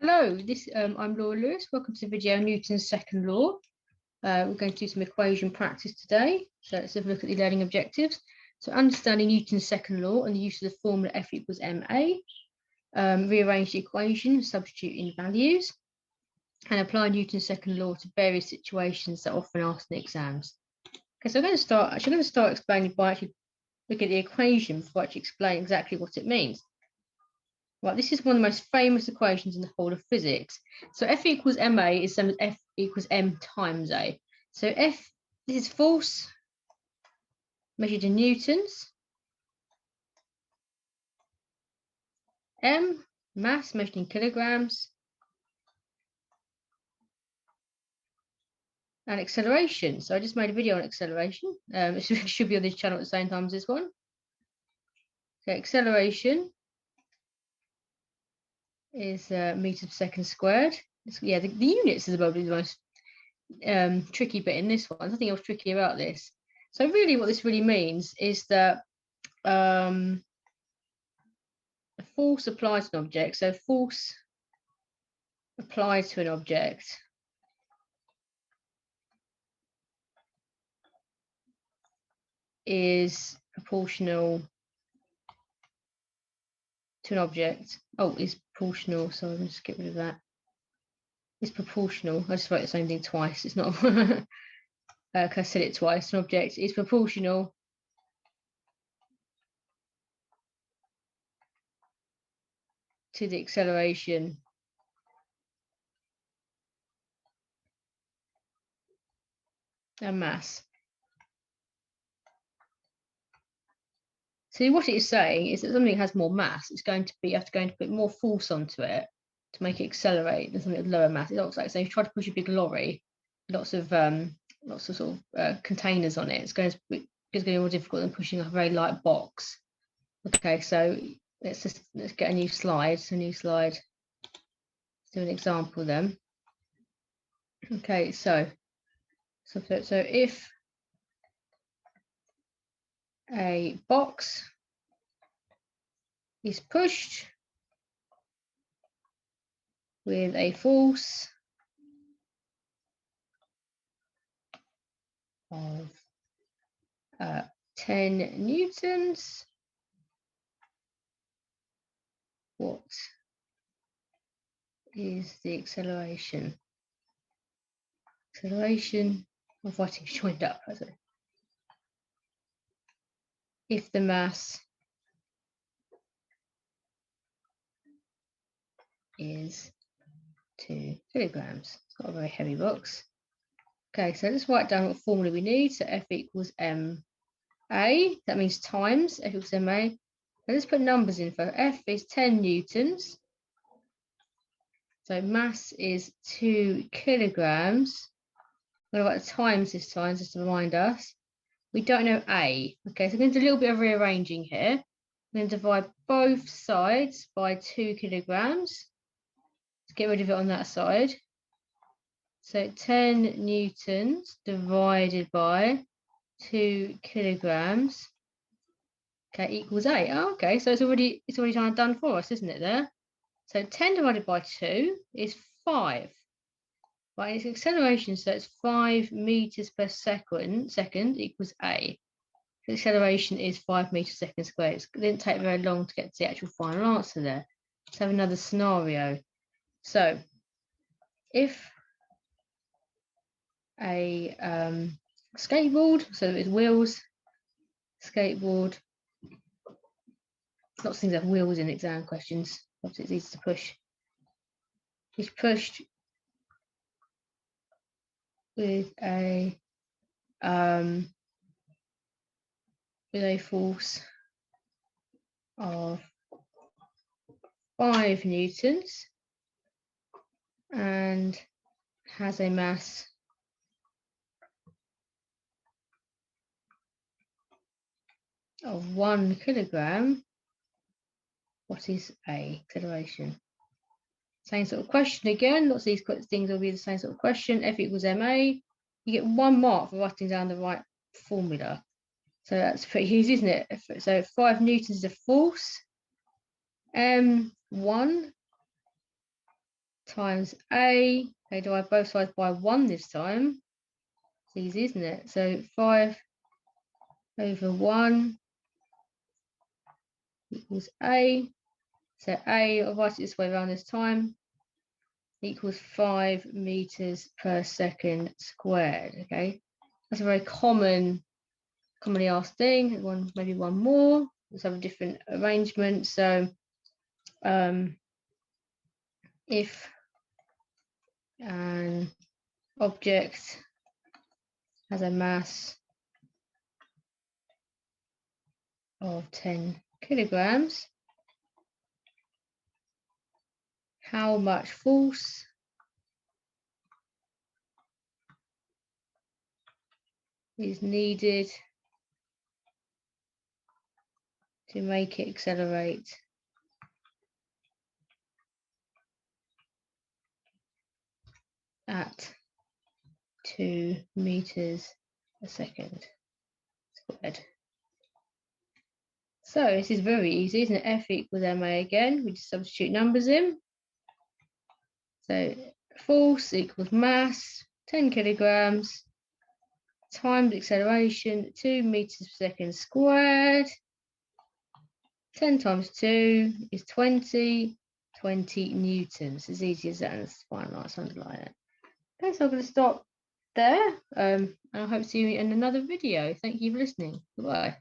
Hello, I'm Laura Lewis. Welcome to the video Newton's second law. We're going to do some equation practice today. So let's have a look at the learning objectives. So understanding Newton's second law and the use of the formula F equals ma. Rearrange the equation, substitute in values, and apply Newton's second law to various situations that are often asked in exams. Okay, so I'm going to start explaining by actually looking at the equation before I actually explain exactly what it means. Right, this is one of the most famous equations in the whole of physics. So F equals ma is same as F equals m times a. So this is force measured in newtons. M, mass measured in kilograms. And acceleration. So I just made a video on acceleration. It should be on this channel at the same time as this one. So acceleration is meters per second squared. Yeah, the units is probably the most tricky bit in this one. There's nothing else tricky about this. So really what this really means is that a force applied to an object, so force applied to an object is proportional to an object. Oh, it's proportional. So I'm just get rid of that. It's proportional. I just wrote the same thing twice. It's not because I said it twice. An object is proportional to the acceleration and mass. So what it is saying is that something has more mass, it's going to be you have to put more force onto it to make it accelerate than something with lower mass. It looks like, so if you try to push a big lorry, lots of sort of containers on it, it's going to be more difficult than pushing a very light box. Okay, so let's get a new slide. So new slide. Let's do an example then. Okay, so if a box is pushed with a force of 10 newtons, what is the acceleration? Acceleration, I'm writing joined up. If the mass is 2 kilograms. It's not a very heavy box. Okay, so let's write down what formula we need. So F equals ma. That means times F equals ma. So let's put numbers in for F is 10 newtons. So mass is 2 kilograms. I'm going to write the times this time just to remind us. We don't know A. Okay, so we're going to do a little bit of rearranging here. I'm going to divide both sides by 2 kilograms. Let's get rid of it on that side. So 10 newtons divided by 2 kilograms. Okay, equals 8. Oh, okay, so it's already kind of done for us, isn't it there? So 10 divided by 2 is 5. Right, it's acceleration, so it's 5 meters per second equals A. The acceleration is 5 meters per second squared. It didn't take very long to get to the actual final answer there. Let's have another scenario. So if a skateboard, so it's wheels, skateboard, lots of things have wheels in exam questions. Obviously it's easy to push. It's pushed with a force of 5 newtons and has a mass of 1 kilogram. What is A? Acceleration. Same sort of question again. Lots of these things will be the same sort of question. F equals ma. You get 1 mark for writing down the right formula. So that's pretty easy, isn't it? So 5 newtons is a force. M1 times A. Okay, divide both sides by 1 this time. It's easy, isn't it? So 5 over 1 equals A. So A, I'll write it this way around this time, equals 5 meters per second squared. Okay, that's a very commonly asked thing. Maybe one more. Let's have a different arrangement. So if an object has a mass of 10 kilograms, how much force is needed to make it accelerate at 2 meters a second squared? So this is very easy, isn't it? F equals ma again. We just substitute numbers in. So force equals mass, 10 kilograms, times acceleration, 2 meters per second squared. 10 times 2 is 20 newtons. As easy as that, and it's fine, let's underline it. Okay, so I'm going to stop there. And I hope to see you in another video. Thank you for listening. Goodbye.